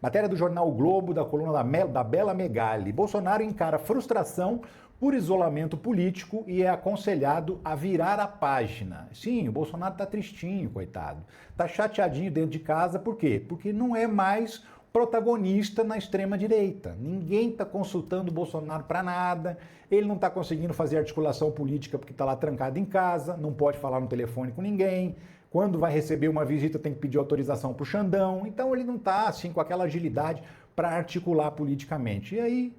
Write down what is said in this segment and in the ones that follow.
Matéria do jornal o Globo, da coluna da Bela Megali. Bolsonaro encara frustração por isolamento político e é aconselhado a virar a página. Sim, o Bolsonaro tá tristinho, coitado. Tá chateadinho dentro de casa, por quê? Porque não é mais protagonista na extrema-direita. Ninguém está consultando o Bolsonaro para nada, ele não está conseguindo fazer articulação política porque está lá trancado em casa, não pode falar no telefone com ninguém, quando vai receber uma visita tem que pedir autorização para o Xandão, então ele não está assim com aquela agilidade para articular politicamente. E aí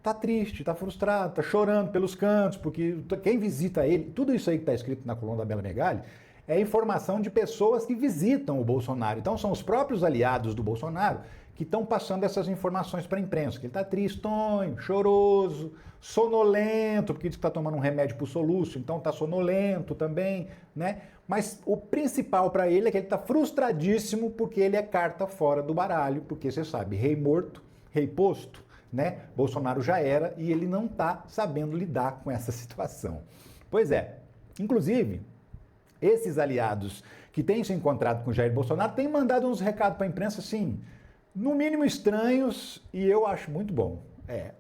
tá triste, tá frustrado, tá chorando pelos cantos, porque quem visita ele, tudo isso aí que está escrito na coluna da Bela Megali, é informação de pessoas que visitam o Bolsonaro. Então são os próprios aliados do Bolsonaro que estão passando essas informações para a imprensa, que ele está tristonho, choroso, sonolento, porque diz que está tomando um remédio para o soluço, então está sonolento também, né? Mas o principal para ele é que ele está frustradíssimo porque ele é carta fora do baralho, porque você sabe, rei morto, rei posto, né? Bolsonaro já era e ele não está sabendo lidar com essa situação. Pois é, inclusive, esses aliados que têm se encontrado com Jair Bolsonaro têm mandado uns recados para a imprensa, assim, no mínimo estranhos, e eu acho muito bom.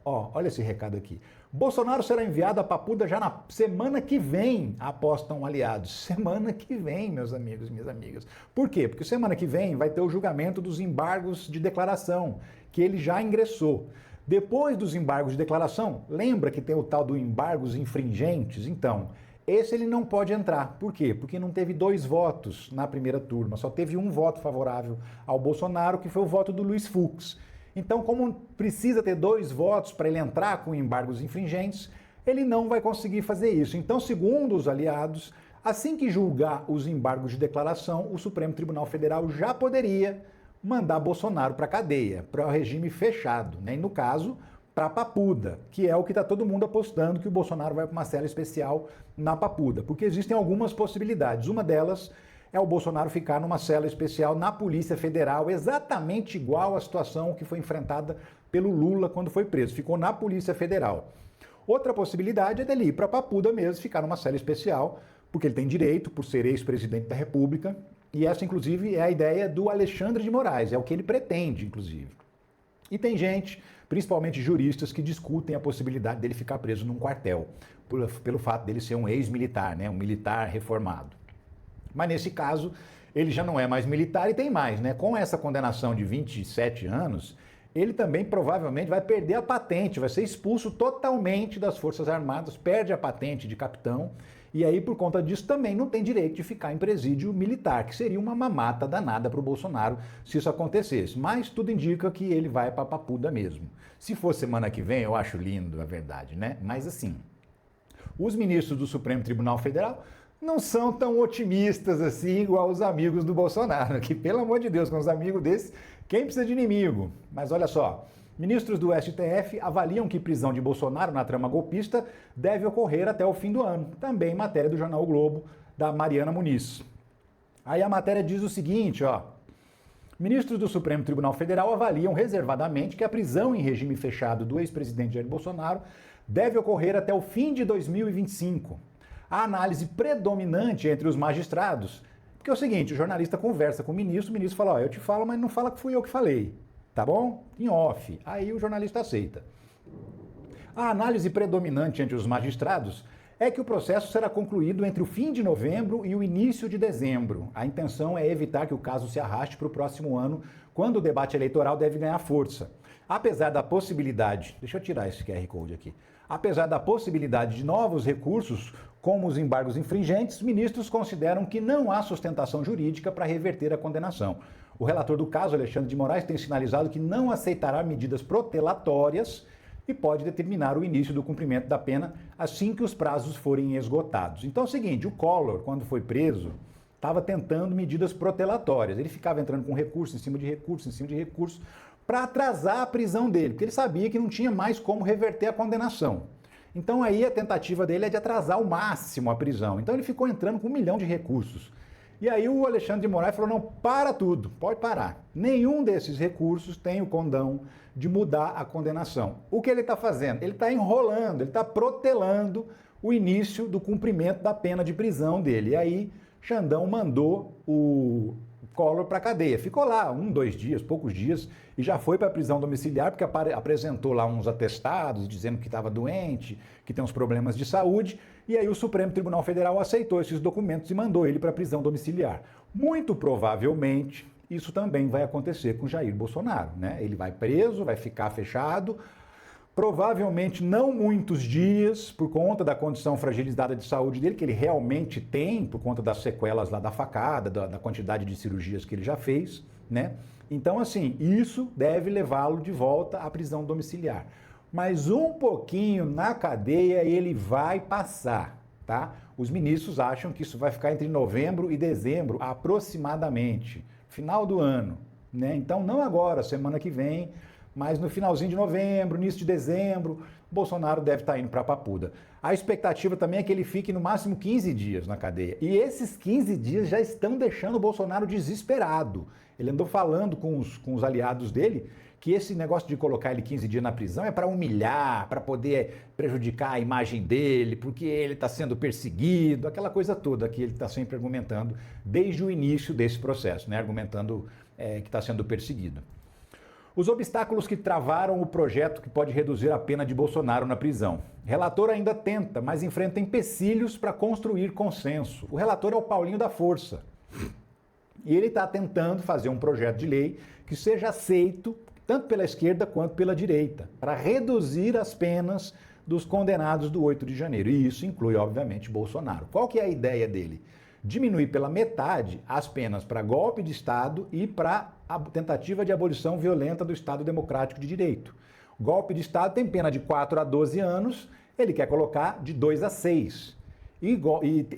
Olha esse recado aqui. Bolsonaro será enviado a Papuda já na semana que vem, apostam aliados. Semana que vem, meus amigos, minhas amigas. Por quê? Porque semana que vem vai ter o julgamento dos embargos de declaração, que ele já ingressou. Depois dos embargos de declaração, lembra que tem o tal do embargos infringentes? Então, esse ele não pode entrar. Por quê? Porque não teve 2 votos na primeira turma, só teve 1 voto favorável ao Bolsonaro, que foi o voto do Luiz Fux. Então, como precisa ter 2 votos para ele entrar com embargos infringentes, ele não vai conseguir fazer isso. Então, segundo os aliados, assim que julgar os embargos de declaração, o Supremo Tribunal Federal já poderia mandar Bolsonaro para a cadeia, para o regime fechado, né? E no caso, para a Papuda, que é o que está todo mundo apostando que o Bolsonaro vai para uma cela especial na Papuda, porque existem algumas possibilidades. Uma delas é o Bolsonaro ficar numa cela especial na Polícia Federal, exatamente igual à situação que foi enfrentada pelo Lula quando foi preso, ficou na Polícia Federal. Outra possibilidade é dele ir para a Papuda mesmo, ficar numa cela especial, porque ele tem direito, por ser ex-presidente da República, e essa, inclusive, é a ideia do Alexandre de Moraes, é o que ele pretende, inclusive. E tem gente, principalmente juristas, que discutem a possibilidade dele ficar preso num quartel, pelo fato dele ser um ex-militar, né, um militar reformado. Mas nesse caso, ele já não é mais militar e tem mais, né? Com essa condenação de 27 anos, ele também provavelmente vai perder a patente, vai ser expulso totalmente das Forças Armadas, perde a patente de capitão, e aí por conta disso também não tem direito de ficar em presídio militar, que seria uma mamata danada para o Bolsonaro se isso acontecesse. Mas tudo indica que ele vai para a Papuda mesmo. Se for semana que vem, eu acho lindo, a verdade, né? Mas assim, os ministros do Supremo Tribunal Federal não são tão otimistas assim igual os amigos do Bolsonaro, que pelo amor de Deus, com os amigos desses, quem precisa de inimigo? Mas olha só, ministros do STF avaliam que prisão de Bolsonaro na trama golpista deve ocorrer até o fim do ano. Também matéria do jornal o Globo, da Mariana Muniz. Aí a matéria diz o seguinte, ó. Ministros do Supremo Tribunal Federal avaliam reservadamente que a prisão em regime fechado do ex-presidente Jair Bolsonaro deve ocorrer até o fim de 2025. A análise predominante entre os magistrados, porque é o seguinte, o jornalista conversa com o ministro fala, ó, eu te falo, mas não fala que fui eu que falei, tá bom? Em off. Aí o jornalista aceita. A análise predominante entre os magistrados é que o processo será concluído entre o fim de novembro e o início de dezembro. A intenção é evitar que o caso se arraste para o próximo ano, quando o debate eleitoral deve ganhar força. Apesar da possibilidade, deixa eu tirar esse QR Code aqui, apesar da possibilidade de novos recursos, como os embargos infringentes, ministros consideram que não há sustentação jurídica para reverter a condenação. O relator do caso, Alexandre de Moraes, tem sinalizado que não aceitará medidas protelatórias e pode determinar o início do cumprimento da pena assim que os prazos forem esgotados. Então é o seguinte, o Collor, quando foi preso, estava tentando medidas protelatórias. Ele ficava entrando com recurso, em cima de recurso, em cima de recurso, para atrasar a prisão dele, porque ele sabia que não tinha mais como reverter a condenação. Então aí a tentativa dele é de atrasar ao máximo a prisão. Então ele ficou entrando com 1 milhão de recursos. E aí o Alexandre de Moraes falou, não, para tudo, pode parar. Nenhum desses recursos tem o condão de mudar a condenação. O que ele está fazendo? Ele está enrolando, ele está protelando o início do cumprimento da pena de prisão dele. E aí Xandão mandou o Collor para a cadeia. Ficou lá 1, 2 dias, poucos dias, e já foi para a prisão domiciliar porque apresentou lá uns atestados dizendo que estava doente, que tem uns problemas de saúde, e aí o Supremo Tribunal Federal aceitou esses documentos e mandou ele para a prisão domiciliar. Muito provavelmente, isso também vai acontecer com Jair Bolsonaro, né? Ele vai preso, vai ficar fechado, provavelmente não muitos dias, por conta da condição fragilizada de saúde dele, que ele realmente tem, por conta das sequelas lá da facada, da quantidade de cirurgias que ele já fez, né? Então, assim, isso deve levá-lo de volta à prisão domiciliar. Mas um pouquinho na cadeia ele vai passar, tá? Os ministros acham que isso vai ficar entre novembro e dezembro, aproximadamente, final do ano, né? Então, não agora, semana que vem, mas no finalzinho de novembro, início de dezembro, Bolsonaro deve estar indo para a Papuda. A expectativa também é que ele fique no máximo 15 dias na cadeia. E esses 15 dias já estão deixando o Bolsonaro desesperado. Ele andou falando com os aliados dele que esse negócio de colocar ele 15 dias na prisão é para humilhar, para poder prejudicar a imagem dele, porque ele está sendo perseguido, aquela coisa toda que ele está sempre argumentando desde o início desse processo, né? Argumentando que está sendo perseguido. Os obstáculos que travaram o projeto que pode reduzir a pena de Bolsonaro na prisão. O relator ainda tenta, mas enfrenta empecilhos para construir consenso. O relator é o Paulinho da Força. E ele está tentando fazer um projeto de lei que seja aceito tanto pela esquerda quanto pela direita, para reduzir as penas dos condenados do 8 de janeiro. E isso inclui, obviamente, Bolsonaro. Qual que é a ideia dele? Diminuir pela metade as penas para golpe de Estado e para a tentativa de abolição violenta do Estado Democrático de Direito. O golpe de Estado tem pena de 4 a 12 anos, ele quer colocar de 2 a 6. E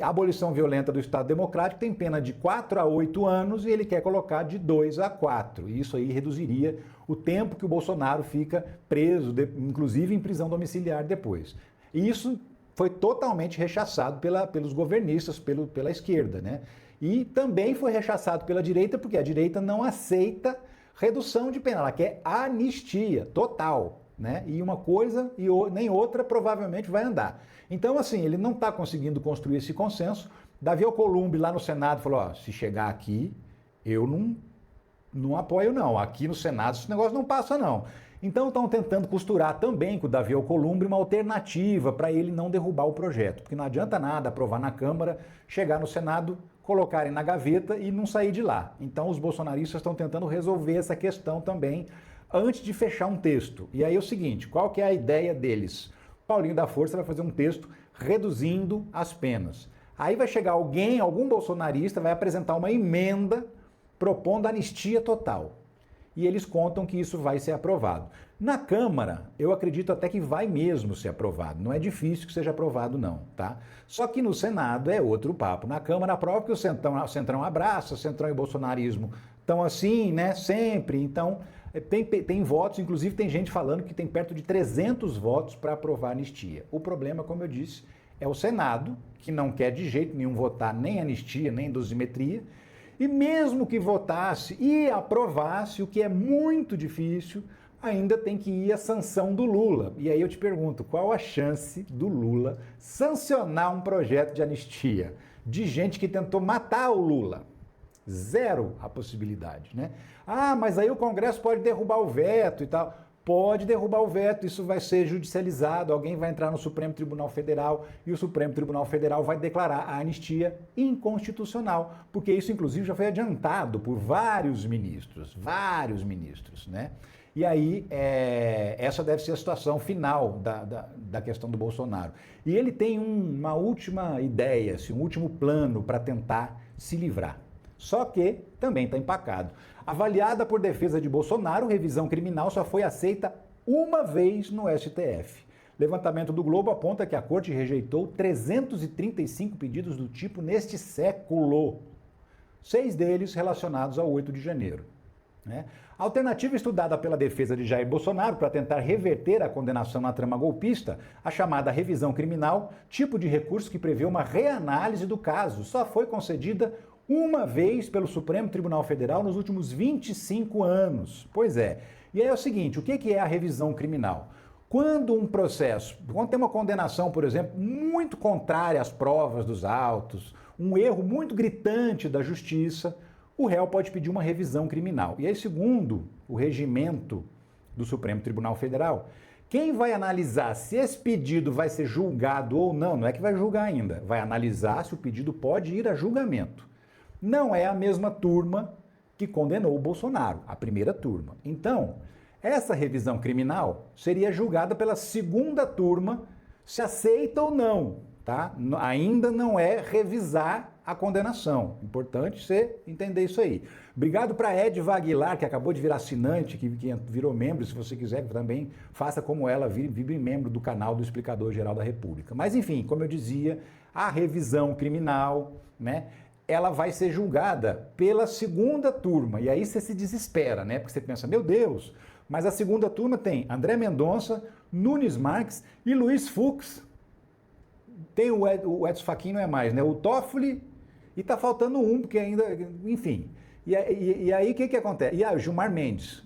a abolição violenta do Estado Democrático tem pena de 4 a 8 anos e ele quer colocar de 2 a 4. E isso aí reduziria o tempo que o Bolsonaro fica preso, inclusive em prisão domiciliar depois. E isso foi totalmente rechaçado pelos governistas, pela esquerda, né? E também foi rechaçado pela direita, porque a direita não aceita redução de pena, ela quer anistia total, né? E uma coisa e nem outra provavelmente vai andar. Então, assim, ele não está conseguindo construir esse consenso. Davi Alcolumbre, lá no Senado, falou, ó, se chegar aqui, eu não apoio não, aqui no Senado esse negócio não passa não. Então estão tentando costurar também com o Davi Alcolumbre uma alternativa para ele não derrubar o projeto, porque não adianta nada aprovar na Câmara, chegar no Senado, colocarem na gaveta e não sair de lá. Então os bolsonaristas estão tentando resolver essa questão também antes de fechar um texto. E aí é o seguinte, qual que é a ideia deles? Paulinho da Força vai fazer um texto reduzindo as penas. Aí vai chegar algum bolsonarista, vai apresentar uma emenda propondo anistia total. E eles contam que isso vai ser aprovado. Na Câmara, eu acredito até que vai mesmo ser aprovado. Não é difícil que seja aprovado, não, tá? Só que no Senado é outro papo. Na Câmara aprova porque o Centrão abraça, o Centrão e o bolsonarismo estão assim, né? Sempre. Então, tem votos, inclusive tem gente falando que tem perto de 300 votos para aprovar a anistia. O problema, como eu disse, é o Senado, que não quer de jeito nenhum votar nem anistia, nem dosimetria. E mesmo que votasse e aprovasse, o que é muito difícil, ainda tem que ir a sanção do Lula. E aí eu te pergunto, qual a chance do Lula sancionar um projeto de anistia de gente que tentou matar o Lula? Zero a possibilidade, né? Ah, mas aí o Congresso pode derrubar o veto e tal. Pode derrubar o veto, isso vai ser judicializado, alguém vai entrar no Supremo Tribunal Federal e o Supremo Tribunal Federal vai declarar a anistia inconstitucional, porque isso inclusive já foi adiantado por vários ministros, né? E aí, essa deve ser a situação final da questão do Bolsonaro. E ele tem uma última ideia, assim, um último plano para tentar se livrar. Só que também está empacado. Avaliada por defesa de Bolsonaro, revisão criminal só foi aceita uma vez no STF. Levantamento do Globo aponta que a corte rejeitou 335 pedidos do tipo neste século, 6 deles relacionados ao 8 de janeiro. Né? A alternativa estudada pela defesa de Jair Bolsonaro para tentar reverter a condenação na trama golpista, a chamada revisão criminal, tipo de recurso que prevê uma reanálise do caso, só foi concedida uma vez pelo Supremo Tribunal Federal nos últimos 25 anos. Pois é. E aí é o seguinte, o que é a revisão criminal? Quando tem uma condenação, por exemplo, muito contrária às provas dos autos, um erro muito gritante da justiça, o réu pode pedir uma revisão criminal. E aí, segundo o regimento do Supremo Tribunal Federal, quem vai analisar se esse pedido vai ser julgado ou não, não é que vai julgar ainda, vai analisar se o pedido pode ir a julgamento. Não é a mesma turma que condenou o Bolsonaro, a primeira turma. Então, essa revisão criminal seria julgada pela segunda turma se aceita ou não, tá? Ainda não é revisar a condenação. Importante você entender isso aí. Obrigado para Edva Aguilar, que acabou de virar assinante, que virou membro. Se você quiser também, faça como ela, vire membro do canal do Explicador Geral da República. Mas enfim, como eu dizia, a revisão criminal, né? Ela vai ser julgada pela segunda turma. E aí você se desespera, né? Porque você pensa, meu Deus, mas a segunda turma tem André Mendonça, Nunes Marques e Luiz Fux. Tem o Edson Fachin, não é mais, né? O Toffoli, e tá faltando um, porque ainda, enfim. E aí o que acontece? E o Gilmar Mendes,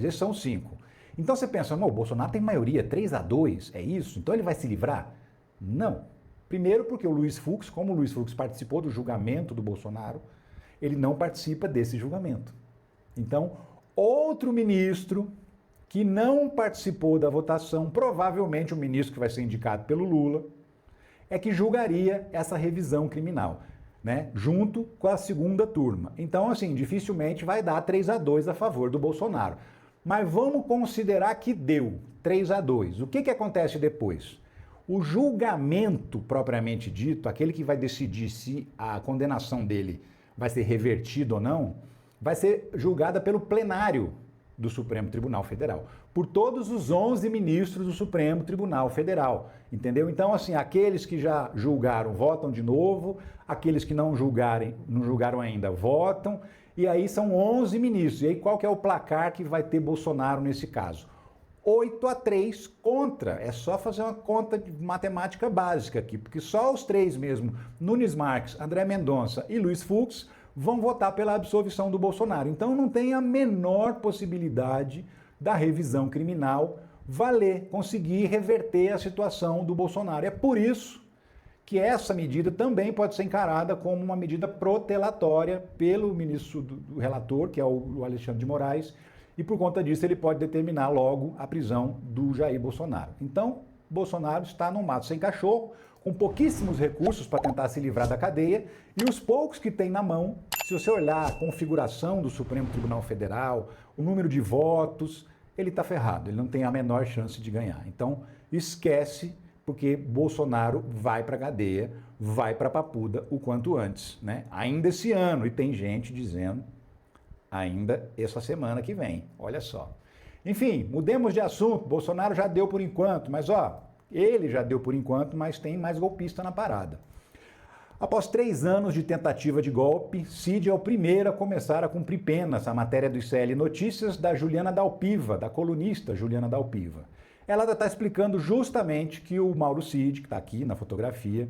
esses são 5. Então você pensa, não, o Bolsonaro tem maioria, 3-2, é isso? Então ele vai se livrar? Não. Primeiro porque o Luiz Fux, como o Luiz Fux participou do julgamento do Bolsonaro, ele não participa desse julgamento. Então, outro ministro que não participou da votação, provavelmente o ministro que vai ser indicado pelo Lula, é que julgaria essa revisão criminal, né? Junto com a segunda turma. Então, assim, dificilmente vai dar 3-2 a favor do Bolsonaro. Mas vamos considerar que deu 3-2. O que acontece depois? O julgamento propriamente dito, aquele que vai decidir se a condenação dele vai ser revertida ou não, vai ser julgada pelo plenário do Supremo Tribunal Federal, por todos os 11 ministros do Supremo Tribunal Federal, entendeu? Então, assim, aqueles que já julgaram votam de novo, aqueles que não julgaram ainda votam, e aí são 11 ministros. E aí qual que é o placar que vai ter Bolsonaro nesse caso? 8-3 contra. É só fazer uma conta de matemática básica aqui, porque só os 3 mesmo, Nunes Marques, André Mendonça e Luiz Fux, vão votar pela absolvição do Bolsonaro. Então não tem a menor possibilidade da revisão criminal valer, conseguir reverter a situação do Bolsonaro. É por isso que essa medida também pode ser encarada como uma medida protelatória pelo ministro do relator, que é o Alexandre de Moraes, e por conta disso ele pode determinar logo a prisão do Jair Bolsonaro. Então, Bolsonaro está no mato sem cachorro, com pouquíssimos recursos para tentar se livrar da cadeia, e os poucos que tem na mão, se você olhar a configuração do Supremo Tribunal Federal, o número de votos, ele está ferrado, ele não tem a menor chance de ganhar. Então, esquece, porque Bolsonaro vai para a cadeia, vai para a papuda o quanto antes, né? Ainda esse ano, e tem gente dizendo ainda essa semana que vem, olha só. Enfim, mudemos de assunto, Bolsonaro já deu por enquanto, mas ele já deu por enquanto, mas tem mais golpista na parada. Após 3 anos de tentativa de golpe, Cid é o primeiro a começar a cumprir penas. A matéria do ICL Notícias da Juliana Dalpiva, da colunista Juliana Dalpiva. Ela está explicando justamente que o Mauro Cid, que está aqui na fotografia,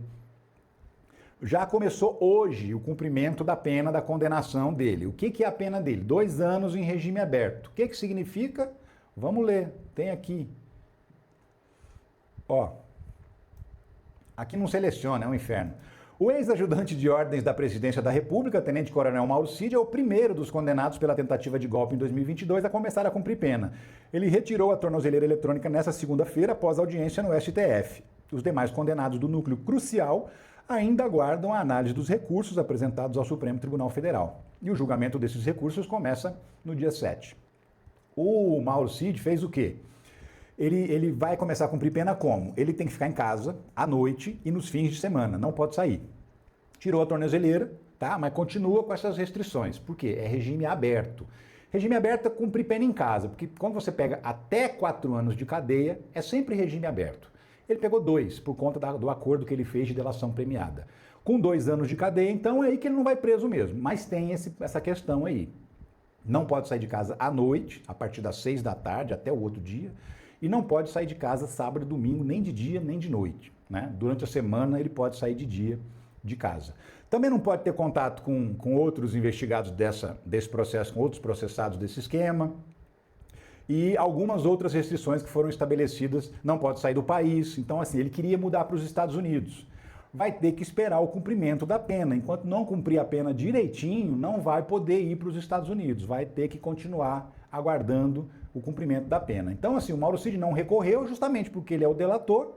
já começou hoje o cumprimento da pena da condenação dele. O que é a pena dele? 2 anos em regime aberto. O que significa? Vamos ler, tem aqui. Aqui não seleciona, é um inferno. O ex-ajudante de ordens da Presidência da República, Tenente-Coronel Mauro Cid, é o primeiro dos condenados pela tentativa de golpe em 2022 a começar a cumprir pena. Ele retirou a tornozeleira eletrônica nesta segunda-feira após audiência no STF. Os demais condenados do núcleo crucial ainda aguardam a análise dos recursos apresentados ao Supremo Tribunal Federal. E o julgamento desses recursos começa no dia 7. O Mauro Cid fez o quê? Ele vai começar a cumprir pena como? Ele tem que ficar em casa à noite e nos fins de semana, não pode sair. Tirou a tornozeleira, tá? Mas continua com essas restrições. Por quê? É regime aberto. Regime aberto é cumprir pena em casa, porque quando você pega até 4 anos de cadeia, é sempre regime aberto. Ele pegou 2, por conta do acordo que ele fez de delação premiada. Com 2 anos de cadeia, então é aí que ele não vai preso mesmo. Mas tem essa questão aí. Não pode sair de casa à noite, a partir das 6 da tarde até o outro dia. E não pode sair de casa sábado e domingo, nem de dia, nem de noite, né? Durante a semana ele pode sair de dia de casa. Também não pode ter contato com outros investigados desse processo, com outros processados desse esquema. E algumas outras restrições que foram estabelecidas, não pode sair do país. Então, assim, ele queria mudar para os Estados Unidos. vai ter que esperar o cumprimento da pena. Enquanto não cumprir a pena direitinho, não vai poder ir para os Estados Unidos, vai ter que continuar aguardando o cumprimento da pena. Então, assim, o Mauro Cid não recorreu justamente porque ele é o delator,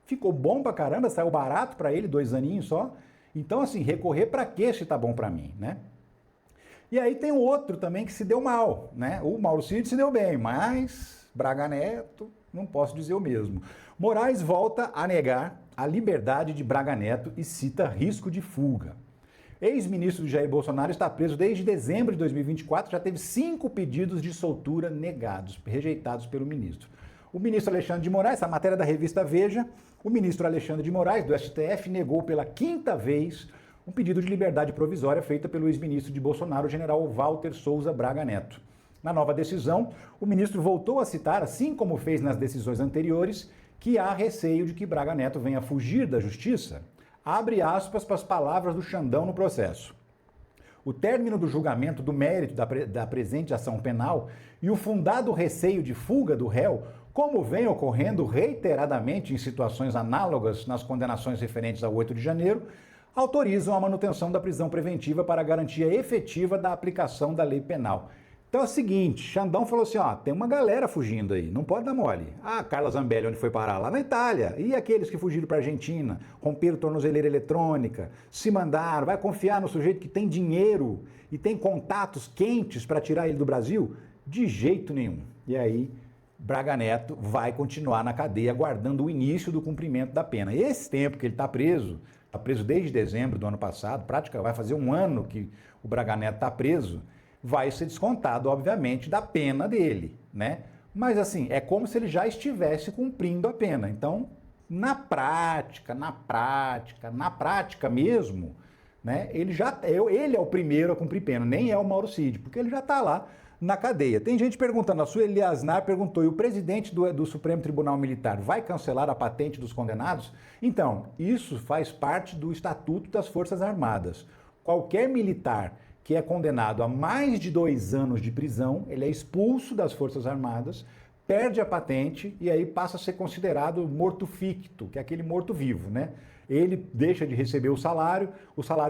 ficou bom pra caramba, saiu barato para ele, 2 aninhos só. Então, assim, recorrer para quê se tá bom para mim, né? E aí tem outro também que se deu mal, né? O Mauro Cid se deu bem, mas Braga Neto, não posso dizer o mesmo. Moraes volta a negar a liberdade de Braga Neto e cita risco de fuga. Ex-ministro Jair Bolsonaro está preso desde dezembro de 2024, já teve 5 pedidos de soltura negados, rejeitados pelo ministro. O ministro Alexandre de Moraes, a matéria da revista Veja, o ministro Alexandre de Moraes, do STF, negou pela 5ª vez um pedido de liberdade provisória feita pelo ex-ministro de Bolsonaro, o general Walter Souza Braga Neto. Na nova decisão, o ministro voltou a citar, assim como fez nas decisões anteriores, que há receio de que Braga Neto venha fugir da justiça. Abre aspas para as palavras do Xandão no processo. O término do julgamento do mérito da presente ação penal e o fundado receio de fuga do réu, como vem ocorrendo reiteradamente em situações análogas nas condenações referentes ao 8 de janeiro, autorizam a manutenção da prisão preventiva para a garantia efetiva da aplicação da lei penal. Então é o seguinte, Xandão falou assim, ó, tem uma galera fugindo aí, não pode dar mole. Ah, Carla Zambelli, onde foi parar? Lá na Itália. E aqueles que fugiram para a Argentina, romperam tornozeleira eletrônica, se mandaram, vai confiar no sujeito que tem dinheiro e tem contatos quentes para tirar ele do Brasil? De jeito nenhum. E aí, Braga Neto vai continuar na cadeia aguardando o início do cumprimento da pena. Esse tempo que ele está preso desde dezembro do ano passado, praticamente vai fazer 1 ano que o Braga Neto está preso, vai ser descontado, obviamente, da pena dele, né? Mas, assim, é como se ele já estivesse cumprindo a pena. Então, na prática mesmo, né? Ele é o primeiro a cumprir pena, nem é o Mauro Cid, porque ele já está lá na cadeia. Tem gente perguntando, a Sueli Asnar perguntou, e o presidente do Supremo Tribunal Militar vai cancelar a patente dos condenados? Então, isso faz parte do Estatuto das Forças Armadas. Qualquer militar que é condenado a mais de 2 anos de prisão, ele é expulso das Forças Armadas, perde a patente e aí passa a ser considerado morto-ficto, que é aquele morto-vivo, né? Ele deixa de receber o salário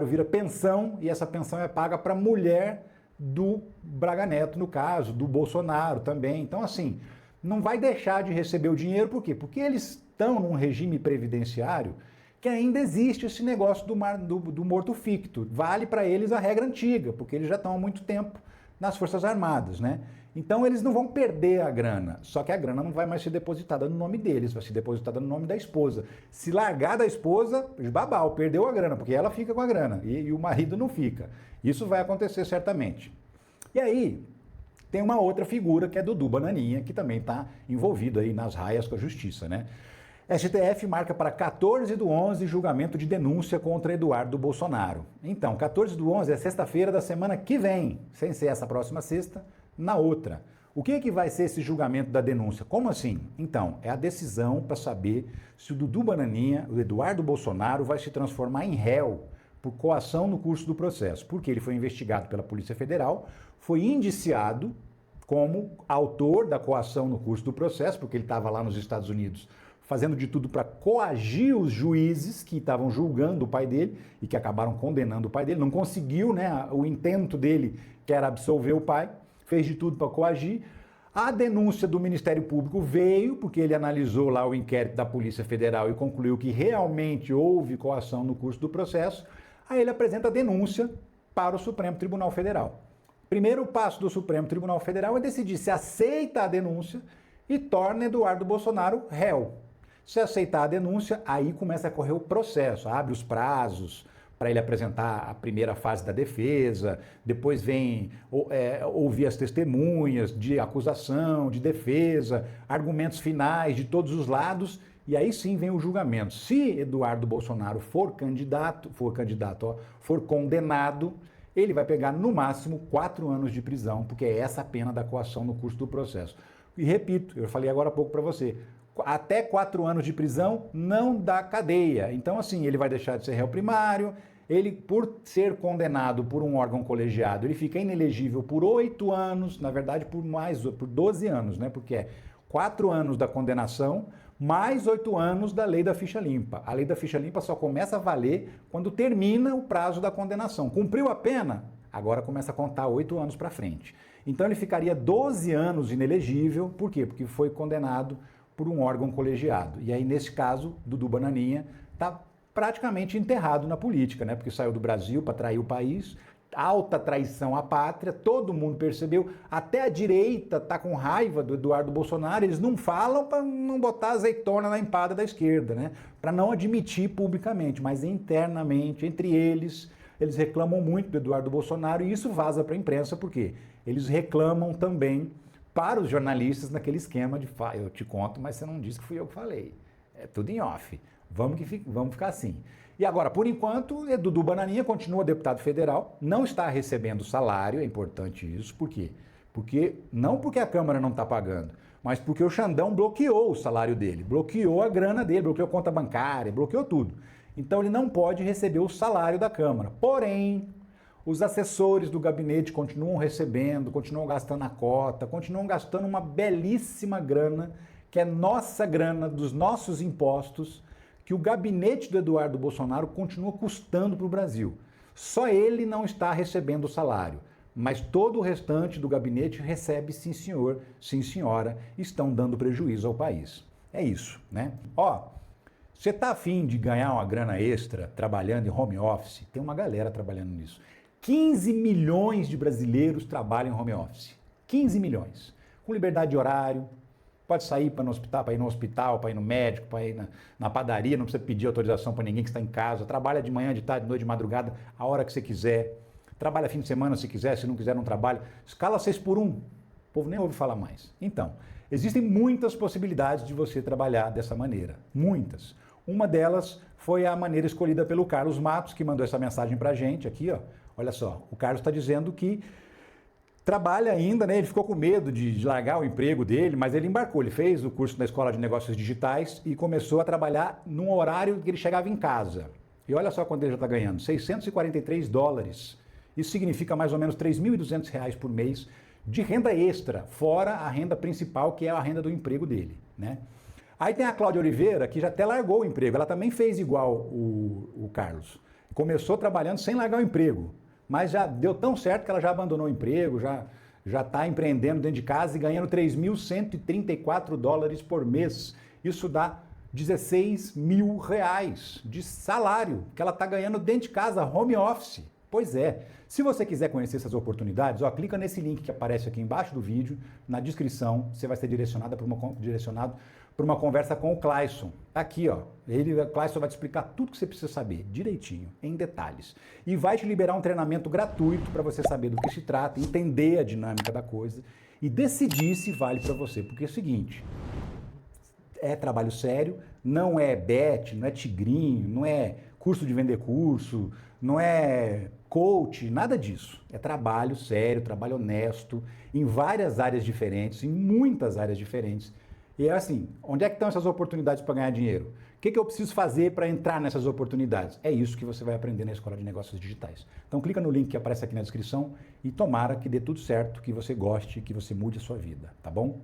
vira pensão e essa pensão é paga para a mulher do Braga Neto, no caso, do Bolsonaro também. Então, assim, não vai deixar de receber o dinheiro, por quê? Porque eles estão num regime previdenciário que ainda existe esse negócio do morto-ficto. Vale para eles a regra antiga, porque eles já estão há muito tempo nas Forças Armadas, né? Então eles não vão perder a grana, só que a grana não vai mais ser depositada no nome deles, vai ser depositada no nome da esposa. Se largar da esposa, babau, perdeu a grana, porque ela fica com a grana e o marido não fica. Isso vai acontecer certamente. E aí, tem uma outra figura que é Dudu Bananinha, que também está envolvido aí nas raias com a justiça, né? STF marca para 14/11 julgamento de denúncia contra Eduardo Bolsonaro. Então, 14/11 é sexta-feira da semana que vem, sem ser essa próxima sexta, na outra. O que vai ser esse julgamento da denúncia? Como assim? Então, é a decisão para saber se o Dudu Bananinha, o Eduardo Bolsonaro, vai se transformar em réu por coação no curso do processo, porque ele foi investigado pela Polícia Federal, foi indiciado como autor da coação no curso do processo, porque ele estava lá nos Estados Unidos fazendo de tudo para coagir os juízes que estavam julgando o pai dele e que acabaram condenando o pai dele, não conseguiu, né, o intento dele, que era absolver o pai, fez de tudo para coagir. A denúncia do Ministério Público veio, porque ele analisou lá o inquérito da Polícia Federal e concluiu que realmente houve coação no curso do processo. Aí ele apresenta a denúncia para o Supremo Tribunal Federal. Primeiro passo do Supremo Tribunal Federal é decidir se aceita a denúncia e torna Eduardo Bolsonaro réu. Se aceitar a denúncia, aí começa a correr o processo, abre os prazos para ele apresentar a primeira fase da defesa, depois vem ouvir as testemunhas de acusação, de defesa, argumentos finais de todos os lados, e aí sim vem o julgamento. Se Eduardo Bolsonaro for condenado, ele vai pegar no máximo 4 anos de prisão, porque é essa a pena da coação no curso do processo. E repito, eu falei agora há pouco para você, até 4 anos de prisão não dá cadeia. Então, assim, ele vai deixar de ser réu primário, ele, por ser condenado por um órgão colegiado, ele fica inelegível por 8 anos, na verdade por 12 anos, né? Porque é 4 anos da condenação, mais 8 anos da lei da ficha limpa. A lei da ficha limpa só começa a valer quando termina o prazo da condenação. Cumpriu a pena? Agora começa a contar 8 anos para frente. Então ele ficaria 12 anos inelegível. Por quê? Porque foi condenado por um órgão colegiado. E aí, nesse caso, Dudu Bananinha está praticamente enterrado na política, né? Porque saiu do Brasil para trair o país, alta traição à pátria, todo mundo percebeu, até a direita está com raiva do Eduardo Bolsonaro, eles não falam para não botar azeitona na empada da esquerda, né? Para não admitir publicamente, mas internamente, entre eles reclamam muito do Eduardo Bolsonaro e isso vaza para a imprensa, por quê? Eles reclamam também para os jornalistas naquele esquema de eu te conto, mas você não disse que fui eu que falei. É tudo em off. Vamos ficar assim. E agora, por enquanto, Dudu Bananinha continua deputado federal, não está recebendo salário, é importante isso. Por quê? Não porque a Câmara não está pagando, mas porque o Xandão bloqueou o salário dele, bloqueou a grana dele, bloqueou a conta bancária, bloqueou tudo. Então ele não pode receber o salário da Câmara. Porém, os assessores do gabinete continuam recebendo, continuam gastando a cota, continuam gastando uma belíssima grana, que é nossa grana, dos nossos impostos, que o gabinete do Eduardo Bolsonaro continua custando para o Brasil. Só ele não está recebendo o salário, mas todo o restante do gabinete recebe, sim senhor, sim senhora, estão dando prejuízo ao país. É isso, né? Ó, você está afim de ganhar uma grana extra trabalhando em home office? Tem uma galera trabalhando nisso. 15 milhões de brasileiros trabalham em home office. 15 milhões. Com liberdade de horário, pode sair para ir no hospital, para ir no médico, para ir na padaria, não precisa pedir autorização para ninguém que está em casa. Trabalha de manhã, de tarde, de noite, de madrugada, a hora que você quiser. Trabalha fim de semana se quiser, se não quiser não trabalha. Escala 6 por 1. O povo nem ouve falar mais. Então, existem muitas possibilidades de você trabalhar dessa maneira. Muitas. Uma delas foi a maneira escolhida pelo Carlos Matos, que mandou essa mensagem para a gente aqui, ó. Olha só, o Carlos está dizendo que trabalha ainda, né? Ele ficou com medo de largar o emprego dele, mas ele embarcou. Ele fez o curso na Escola de Negócios Digitais e começou a trabalhar num horário que ele chegava em casa. E olha só quanto ele já está ganhando, $643. Isso significa mais ou menos R$3.200 por mês de renda extra, fora a renda principal, que é a renda do emprego dele, né? Aí tem a Cláudia Oliveira, que já até largou o emprego. Ela também fez igual o Carlos. Começou trabalhando sem largar o emprego. Mas já deu tão certo que ela já abandonou o emprego, já está empreendendo dentro de casa e ganhando $3.134 por mês. Isso dá R$16 mil de salário que ela está ganhando dentro de casa, home office. Pois é. Se você quiser conhecer essas oportunidades, ó, clica nesse link que aparece aqui embaixo do vídeo, na descrição, você vai ser direcionado para uma conversa com o Clayson. Tá aqui, ó. O Clayson vai te explicar tudo que você precisa saber, direitinho, em detalhes. E vai te liberar um treinamento gratuito para você saber do que se trata, entender a dinâmica da coisa e decidir se vale para você. Porque é o seguinte, é trabalho sério, não é bet, não é tigrinho, não é curso de vender curso, não é coach, nada disso. É trabalho sério, trabalho honesto, em várias áreas diferentes, em muitas áreas diferentes. E é assim, onde é que estão essas oportunidades para ganhar dinheiro? O que eu preciso fazer para entrar nessas oportunidades? É isso que você vai aprender na Escola de Negócios Digitais. Então clica no link que aparece aqui na descrição e tomara que dê tudo certo, que você goste, que você mude a sua vida, tá bom?